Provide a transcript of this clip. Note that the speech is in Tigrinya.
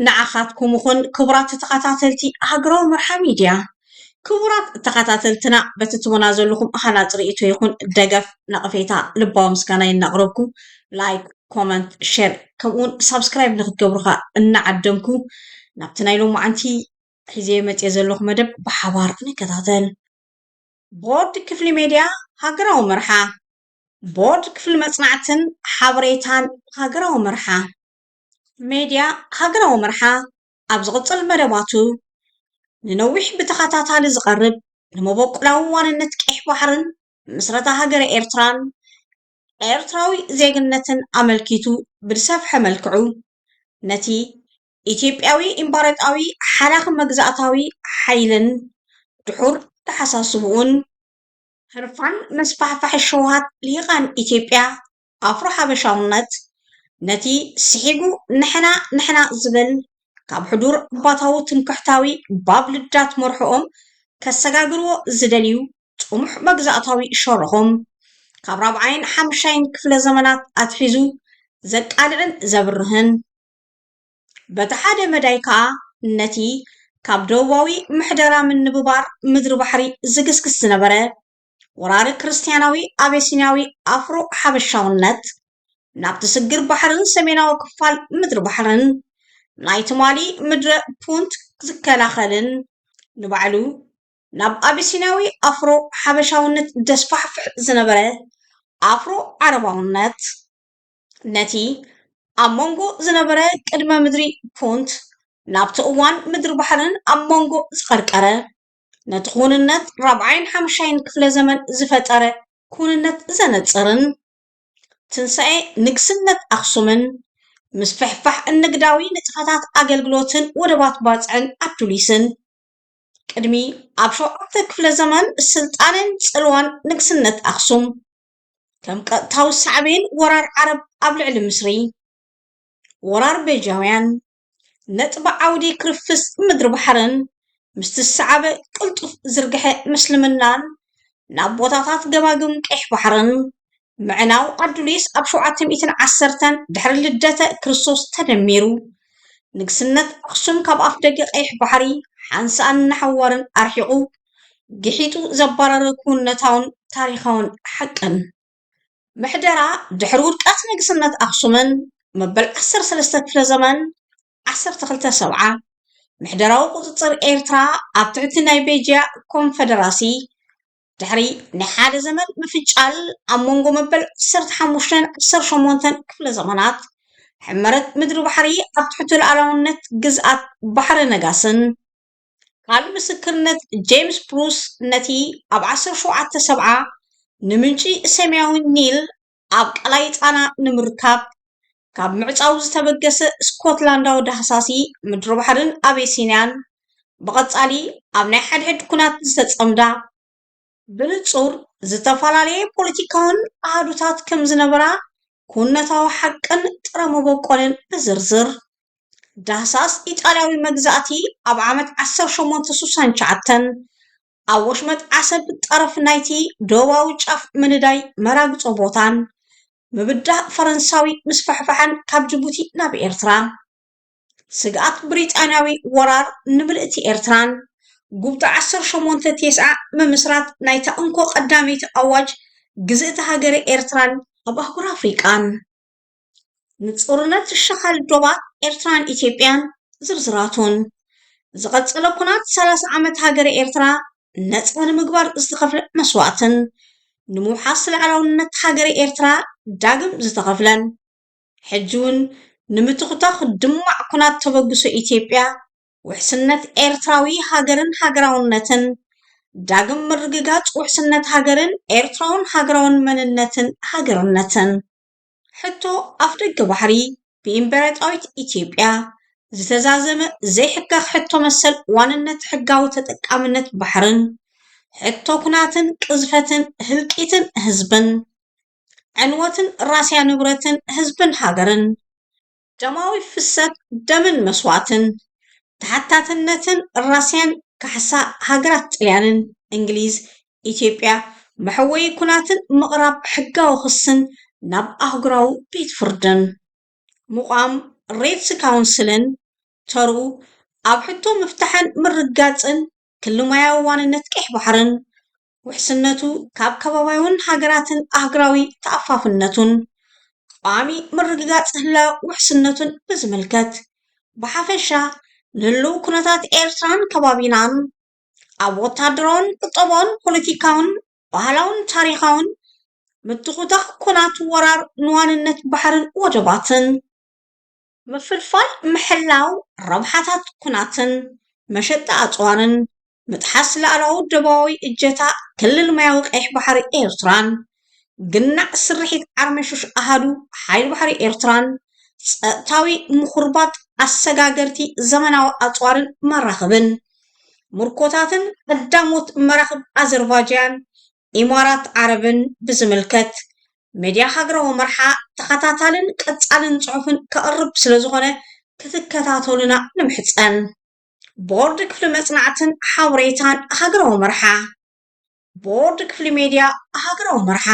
ንዓኻትኩም ይኹን ክቡራት ተኸታተልቲ ሃገራዊ መርሓ ሚድያ ክቡራት ተኸታተልትና በቲ ትወና ዘለኹም ኣኻላት ርእይቶ ይኹን ደገፍ ነቐፌታ ልባዊ ምስጋና የናቕረብኩ ላይክ ኮመንት ሼር ከምኡውን ሳብስክራይብ ንክትገብሩኻ እናዓደምኩ ናብቲ ናይ ሎሙዓንቲ ሒዜ መፅየ ዘለኹ መደብ ብሓባር ንከታተል ቦርድ ክፍሊ ሚድያ ሃገራዊ መርሓ ቦርድ ክፍሊ መፅናዕትን ሓበሬታን ሃገራዊ መርሓ ሚድያ ሃገራዊ መርሓ ኣብ ዝቕፅል መደባቱ ንነዊሕ ብተኸታታሊ ዝቐርብ ንመበቆላዊ ዋንነት ቀይሕ ባሕርን ምስረታ ሃገረ ኤርትራን ኤርትራዊ ዜግነትን ኣመልኪቱ ብዝሰፍሐ መልክዑ ነቲ ኢትዮጵያዊ ኢምፓርያታዊ ሓላኺ መግዛእታዊ ሓይልን ድሑር ተሓሳስብኡን ህርፋን መስፋሕፋሕ ሸውሃት ልሂቓን ኢትዮጵያ ኣፍሮ ሓበሻውነት ነቲ ስሒጉ ንሕና ዝብል ካብ ሕዱር ባታዊ ትምክሕታዊ ባብልዳት መርሕኦም ከሰጋግርዎ ዝደልዩ ጥሙሕ መግዛእታዊ ሸርሖም ካብ 4ን 5ን ክፍለ ዘመናት ኣትሒዙ ዘቃልዕን ዘብርህን በቲ ሓደ መዳይ ከዓ ነቲ ካብ ደቡባዊ ምሕደራ ምንብባር ምድሪ ባሕሪ ዝግስግስ ዝነበረ ወራሪ ክርስትያናዊ ኣቤሲናዊ ኣፍሮ ሓበሻውነት ናብቲ ስግር ባሕርን ሰሜናዊ ክፋል ምድሪ ባሕርን ናይ ትማሊ ምድረ ፑንት ዝከላኸልን ንባዕሉ ናብ ኣቤሲናዊ ኣፍሮ ሓበሻውነት ደስፋሕፍሕ ዝነበረ ኣፍሮ ዓረባውነት ነቲ ኣብ መንጎ ዝነበረ ቅድመ ምድሪ ፑንት ናብቲ እዋን ምድሪ ባሕርን ኣብ መንጎ ዝቐርቀረ ነቲ ኩንነት 4ን 5ን ክፍለ ዘመን ዝፈጠረ ኩንነት ዘነፅርን ትንሳኤ ንግስነት ኣክሱምን ምስ ፍሕፋሕ ንግዳዊ ንጥፈታት ኣገልግሎትን ወደባት ባፅዕን ኣዱሊስን ቅድሚ ኣብ 7ተ ክፍለ ዘመን ስልጣንን ፅልዋን ንግስነት ኣክሱም ከም ቀጥታዊ ሳዕቤን ወራር ዓረብ ኣብ ልዕሊ ምስሪ ወራር ቤጃውያን ነጥቢ ዓውዲ ክርፍስ ምድሪ ባሕርን ምስ ትሰዓበ ቅልጡፍ ዝርግሐ ምስልምናን ናብ ቦታታት ገማግም ቀይሕ ባሕርን ምዕናው ኣዱሊስ ኣብ 710 ድሕሪ ልደተ ክርስቶስ ተደሚሩ ንግስነት ኣክሱም ካብ ኣፍ ደገ ቀይሕ ባሕሪ ሓንሳኣን ናሓዋርን ኣርሒቑ ግሒጡ ዘባረረ ኩነታውን ታሪኻውን ሓቅን ምሕደራ ድሕሪ ውድቀት ንግስነት ኣክሱምን መበል 13 ክፍለ ዘመን 1270 ምሕደራዊ ቁፅፅር ኤርትራ ኣብ ትሕቲ ናይ ቤጅያ ኮንፈደራሲ ድሕሪ ናይ ሓደ ዘመን ምፍጫል ኣብ መንጎ መበል 15 18 ክፍለ ዘመናት ሕመረት ምድሪ ባሕሪ ኣብ ትሕቲ ሉኣላውነት ግዝኣት ባሕሪ ነጋስን ካብ ምስክርነት ጄምስ ብሩስ ነቲ ኣብ 1770 ንምንጪ ሰማያዊ ኒል ኣብ ቃላይ ጣና ንምርካብ ካብ ምዕፃው ዝተበገሰ ስኮትላንዳዊ ዳህሳሲ ምድሪ ባሕርን ኣቤሲንያን ብቐፃሊ ኣብ ናይ ሓድሕድ ኩናት ዝተፀምዳ ብንጹር ዝተፈላለየ ፖለቲካውን ኣሃዱታት ከም ዝነበራ ኩነታዊ ሓቅን ጥረ መበቆልን ብዝርዝር ዳህሳስ ኢጣልያዊ መግዛእቲ ኣብ ዓመት 1869 ኣብ ወሽመጥ ዓሰብ ጠረፍ ናይቲ ደቡባዊ ጫፍ ምንዳይ መራግፆ ቦታን ምብዳእ ፈረንሳዊ ምስ ፈሕፋሕን ካብ ጅቡቲ ናብ ኤርትራ ስግኣት ብሪጣንያዊ ወራር ንምልእቲ ኤርትራን ጉብቲ 1890 ምምስራት ናይታ እንኮ ቀዳመይቲ ኣዋጅ ግዝእቲ ሃገረ ኤርትራን ኣብ ኣህጉር ኣፍሪቃን ንፅሩነት ሸኻል ዶባት ኤርትራን ኢትዮጵያን ዝርዝራቱን ዝቐፀለ ኩናት 30 ዓመት ሃገረ ኤርትራ ነፃ ንምግባር ዝተኸፍለ መስዋዕትን ንምውሓስ ልዕላውነት ሃገረ ኤርትራ ዳግም ዝተኸፍለን ሕጂ እውን ንምትኽታኽ ድማዕ ኩናት ተበግሶ ኢትዮጵያ ውሕስነት ኤርትራዊ ሃገርን ሃገራውነትን ዳግም ምርግጋፅ ውሕስነት ሃገርን ኤርትራውን ሃገራውን መንነትን ሃገርነትን ሕቶ ኣፍ ደገ ባሕሪ ብኢምፔርያታዊት ኢትዮጵያ ዝተዛዘመ ዘይሕጋኽ ሕቶ መሰል ዋንነት ሕጋዊ ተጠቃምነት ባሕርን ሕቶ ኩናትን ቅዝፈትን ህልቂትን ህዝብን ዕንወትን ራስያ ንብረትን ህዝብን ሃገርን ደማዊ ፍሰት ደምን መስዋዕትን ተሓታትነትን ራስያን ካሕሳ ሃገራት ጣልያንን እንግሊዝ ኢትዮጵያ መሐወይ ኩናትን ምቕራብ ሕጋዊ ክስን ናብ ኣህጉራዊ ቤት ፍርድን ሙቋም ሬድስ ካውንስልን ተርኡ ኣብ ሕቶ ምፍታሕን ምርጋፅን ክልማያዊ ዋንነት ቀይሕ ባሕርን ውሕስነቱ ካብ ከባባውን ሃገራትን ኣህጉራዊ ተኣፋፍነቱን ቋሚ ምርግጋፅ ህላዊ ውሕስነቱን ብዝምልከት ብሓፈሻ ንህልው ኩነታት ኤርትራን ከባቢናን ኣብ ወታደራውን ቁጠባውን ፖለቲካውን ባህላውን ታሪኻውን ምትኹታኽ ኩናት ወራር ንዋንነት ባሕርን ወደባትን ምፍልፋል ምሕላው ረብሓታት ኩናትን መሸጣ ኣፅዋንን ምጥሓስ ላዕለዋዊ ደቡባዊ እጀታ ክልል ማያዊ ቀይሕ ባሕሪ ኤርትራን ግናዕ ስርሒት ዓርመሽሽ ኣሃዱ ሓይሊ ባሕሪ ኤርትራን ፀጥታዊ ምኹርባት ኣሰጋገርቲ ዘመናዊ ኣፅዋርን መራኽብን ሙርኮታትን ቀዳሞት መራኽብ ኣዘርባይጃን ኢማራት ዓረብን ብዝምልከት ሚድያ ሃገራዊ መርሓ ተኸታታልን ቀፃልን ፅሑፍን ከቕርብ ስለ ዝኾነ ክትከታተሉና ንምሕፀን ቦርድ ክፍሊ መፅናዕትን ሓበሬታን ሃገራዊ መርሓ ቦርድ ክፍሊ ሚድያ ሃገራዊ መርሓ